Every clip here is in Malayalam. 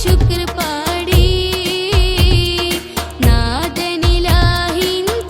शुक्र पाड़ी नादनिलाहिं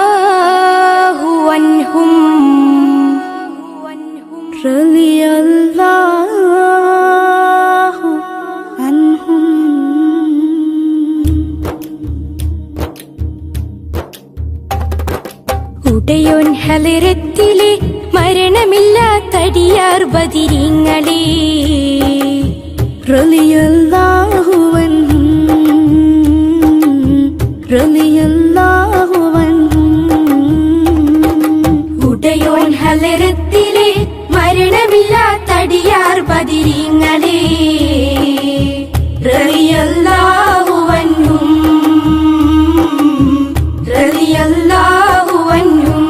റളിയല്ലാഹു അൻഹും റളിയല്ലാഹു അൻഹും. ഉടയോൻ ഹളറത്തിലെ മരണമില്ലാത്തടിയാർ ബദിരീങ്ങളെ റളിയല്ലാഹു അൻഹും റളിയല്ലാഹു അൻഹും. ഉടയോൻ ഹളറത്തിലെ മരണമില്ലാത്തടിയാർ ബദിരീങ്ങളെ റളിയല്ലാഹു അൻഹും റളിയല്ലാഹു അൻഹും.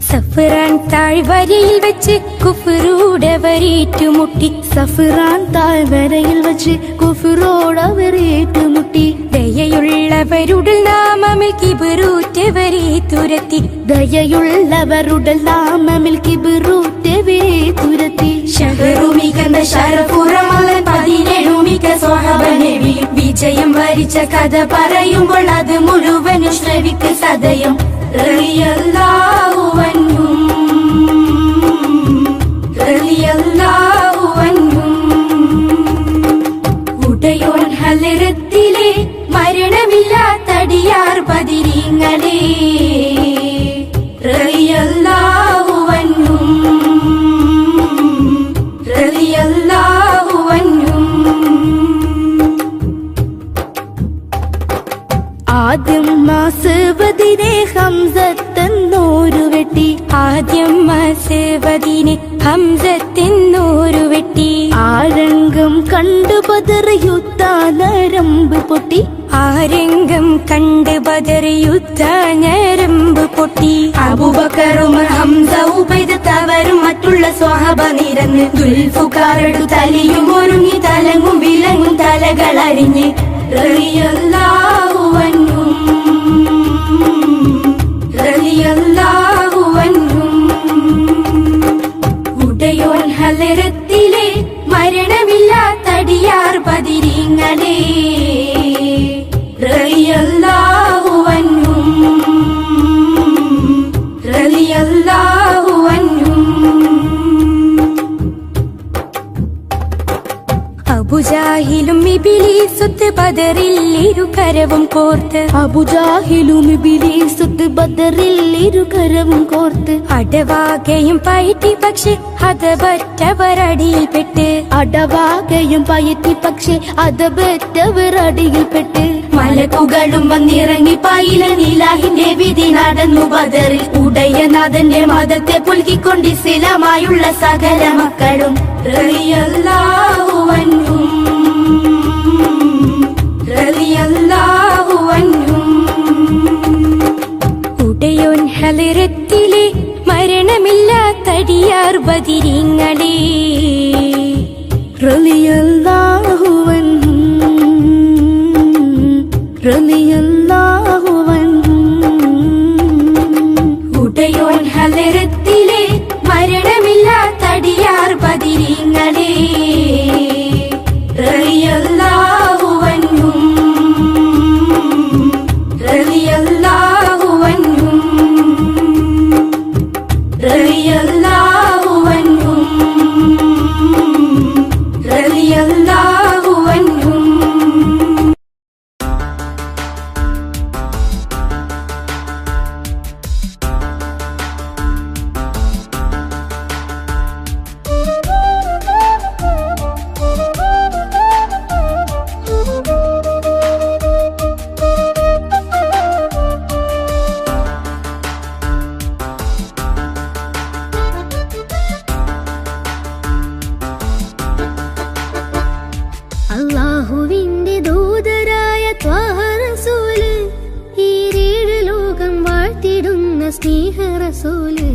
സഫ്റാൻ താഴ്വരയിൽ വെച്ച് കുഫ്റോടവരേറ്റുമുട്ടി സഫ്റാൻ താഴ്വരയിൽ വെച്ച് കുഫ്റോടവരേറ്റുമുട്ടി ദയയുള്ളവരുടെ നാമമിൽ കിബറൂറ്റവരെ തുരത്തി ദയയുള്ളവരുടെ നാമമിൽ കിബറൂറ്റവരെ തുരത്തി. ഷഹറുമികന്ന ശരഫുറമലൻ 17 മിക സ്വഹബനബി വിജയം വരിച്ച കഥ പറയുമ്പോൾ അത് മുഴുവൻ ശ്രവിക്ക് സദയം. റളിയല്ലാഹു അൻഹും റളിയല്ലാഹു അൻഹും. ഉടയോൻ ഹളറത്തിലെ മരണമില്ലാത്തടിയാർ ബദിരീങ്ങളെ റളിയല്ലാഹു അൻഹും റളിയല്ലാഹു അൻഹും. ആദ്യം മാസവദിനെ ഹംസത്തെന്നോരു വെട്ടി ആദ്യം മാസവദിനെ ഹംസത്തെന്നോരു വെട്ടി. ആരംഗം കണ്ടു ബദർ യുദ്ധനരമ്പ് പൊട്ടി ആരംഗം കണ്ട് ബദർ യുദ്ധനരമ്പ് പൊട്ടി. അബൂബക്കറും ഹംസ ഉബൈദ തവരും മറ്റുള്ള സ്വഹബ നിരന്ന് ദുൽഫുകാരടു തലയും ഒരുങ്ങി തലങ്ങും വിലങ്ങും തലകളരിഞ്ഞ് റളിയല്ലാഹു അൻഹും റളിയല്ലാഹു അൻഹും. ഉടയോൻ ഹളറത്തിലെ മരണമില്ലാത്തടിയാർ ബദിരീങ്ങളെ റളിയല്ലാഹു അൻഹും റളിയല്ലാഹു അൻഹും. അബുജാഹിലും ഇബ്ലീസുത്ത് ബദറിൽ ഇരുകരവും കോർത്ത് അബുജാഹിലും ഇബ്ലീസുത്ത് ബദറിൽ ഇരുകരവും കോർത്ത് അടവാകയും പയറ്റി പക്ഷെ അതപറ്റവരടിയിൽപ്പെട്ട് അടവാകയും പയറ്റി പക്ഷെ അതപറ്റവരടിയിൽപ്പെട്ട്. മലക്കുകളും വന്നിറങ്ങി പായില നീലാഹിന്റെ വിധി നടന്നു ബദറിൽ. ഉടയനാഥന്റെ മതത്തെ പുൽകിക്കൊണ്ട് ഇസ്ലാമായുള്ള സകല മക്കളും റളിയല്ലാഹു അൻഹും റളിയല്ലാഹു അൻഹും. ഉടയോൻ ഹളറത്തിലെ മരണമില്ലാത്തടിയാർ ബദിരീങ്ങളെ റളിയല്ലാഹു അൻഹും റളിയല്ലാഹു അൻഹും. ഉടയോൻ ഹളറത്തിലെ മരണമില്ലാത്തടിയാർ ബദിരീങ്ങളെ റളിയല്ലാഹു അൻഹും റളിയല്ലാഹു അൻഹും റളിയല്ലാഹു അൻഹും റളിയല്ലാഹു അൻഹും. അല്ലാഹുവിന്റെ ദൂതരായ ത്വാഹ റസൂല് ഈരേഴ് ലോകം വാഴ്ത്തിടുന്ന സ്നേഹ റസൂല്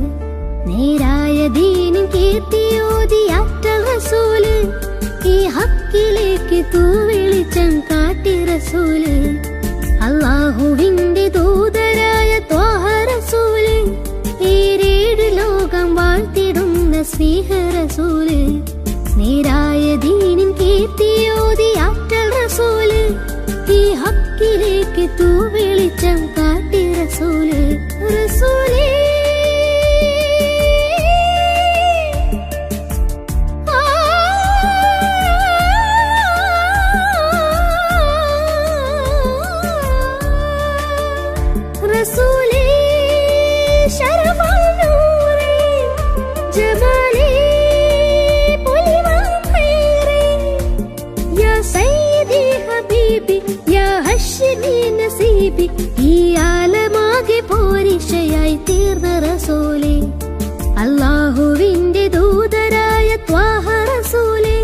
നേരായ ദീനിൻ കീർത്തിയോതിയാറ്റ റസൂല് ഈ ഹക്കിലേക്ക് തൂവെളിച്ചം കാട്ടി റസൂല്. അല്ലാഹുവിന്റെ ദൂതരായ ത്വാഹ റസൂല് ഈരേഴ് ലോകം വാഴ്ത്തിടുന്ന സ്നേഹ റസൂല് നേരായ ദീൻ ഈ ഹക്കിലേക്ക് തൂ വെളിച്ചം കാട്ടി റസൂല് റസൂലേ رسولي شرف النور جمالي طلوع خيري يا سيدي حبيبي يا هشمي نصيبي ഈ ആലമാകെ പോരിശയായി തീർന്ന റസൂലേ അല്ലാഹുവിന്റെ ദൂതരായ ത്വാഹ റസൂലേ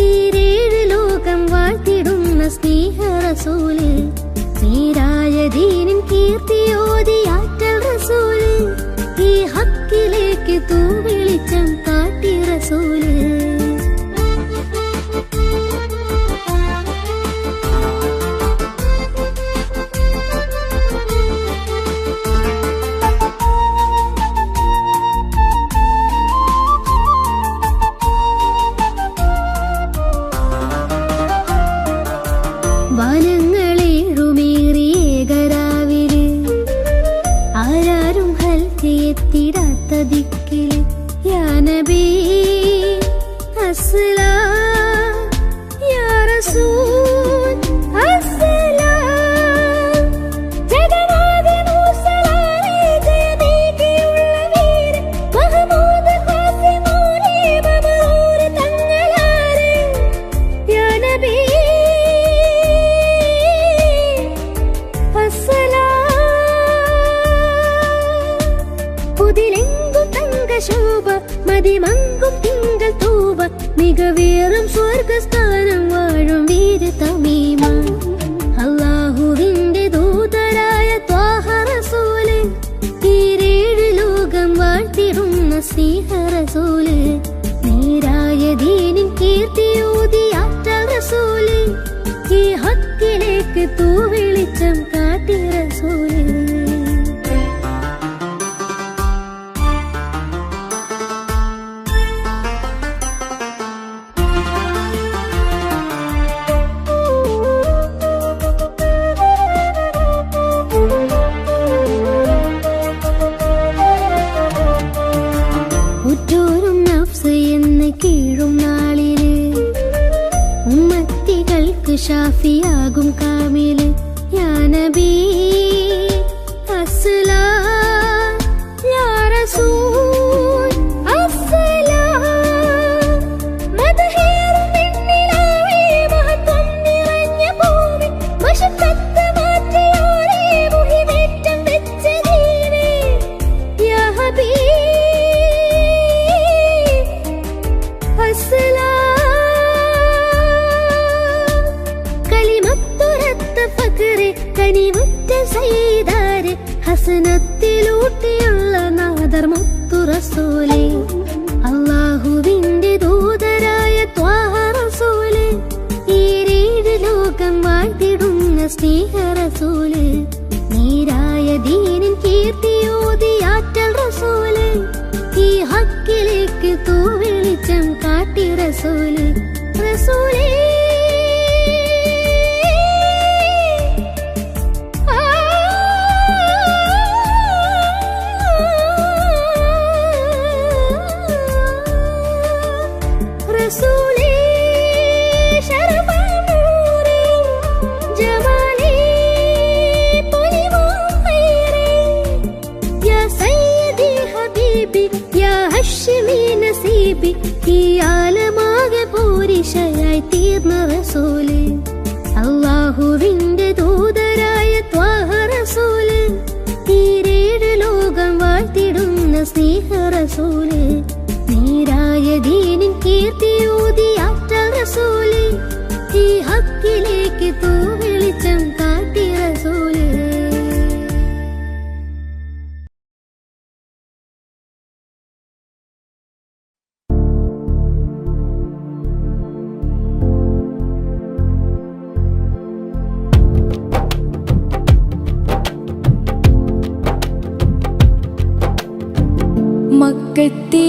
ഈരേഴ് ലോകം വാഴ്ത്തിടുന്ന സ്നേഹ റസൂലേ നീരായ ദീനിൻ കീർത്തിയോതിയാറ്റൽ റസൂല് ഈ ഹക്കിലേക്ക് തൂ വെളിച്ചം കാട്ടി റസൂല് എത്തിടാത്ത ദിക്കില് യാ നബി അസ്സലാം യാ റസൂൽ അസ്സലാം ജഗന്നാഥൻ മുസലാമേ ജയദേകിയുള്ള വീര മഹമൂദ് ഖാസിമോനെ മബറൂർ തങ്ങളാരെ യാ നബി അസ്സലാം പുതിലെങ്കും തങ്കശോഭ മതിമങ്കും തിങ്കൾ തൂവ മികവേറും സ്വർഗസ്ഥാനം വാഴും വീര തമീമ അല്ലാഹുവിന്റെ ദൂതരായ ത്വാഹ റസൂല് ഈരേഴ് ലോകം വാഴ്ത്തിടുന്ന സ്നേഹ റസൂല് നേരായ ദീനിൻ കീർത്തിയോതിയാറ്റൽ റസൂല് ഈ ഹക്കിലേക്ക് തൂ വെളിച്ചം കാട്ടി റസൂല് കീഴും നാളില് ഉമ്മത്തികൾക്ക് ഷാഫിയാകും കാമില് യാ നബി അസ്സലാം യാ റസൂൽ അസ്സലാം മദഹേറും വെണ്ണിലാവേ മഹത്വം നിറഞ്ഞ ഭൂമി മശക്കത്ത് മാറ്റിയോരേ മുഹിമേറ്റം വെച്ച ദീനേ യാ ഹബീബ് കനിവുറ്റ സയ്യിദാരെ ഹസനത്തിലൂട്ടിയുള്ള നാദർ മുത്തു റസൂലേ അല്ലാഹുവിന്റെ ദൂതരായ ത്വാഹ റസൂലേ ഈരേഴ് ലോകം വാഴ്ത്തിടുന്ന സ്നേഹ റസൂല് നീരായ ദീനിൻ കീർത്തിയോതിയാറ്റൽ റസൂല് ഈ ഹക്കിലേക്ക് തൂ വെളിച്ചം കാട്ടി റസൂല് റസൂലേ رسولي شرف النور جمالي طلوع خيري يا سيدي حبيبي يا هشمي نصيبي ഈ ആലമാകെ പോരിശയായി തീർന്ന റസൂല് അല്ലാഹുവിന്റെ ദൂതരായ ത്വാഹ റസൂല് ഈരേഴ് ലോകം വാഴ്ത്തിടുന്ന സ്നേഹ റസൂല് നീരായ ദീനിൻ കീർത്തിയോതിയാറ്റൽ റസൂല് ഈ ഹക്കിലേക്ക് തൂ വെളിച്ചം കാട്ടി റസൂല് മക്കത്തെ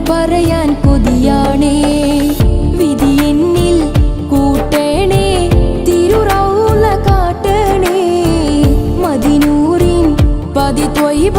പറയാൻ കൊതിയാണേ വിധി എന്നിൽ കൂട്ടണേ തിരുറൗള കാട്ടണേ മദിനൂറിൻ പതി ത്വയ്ബ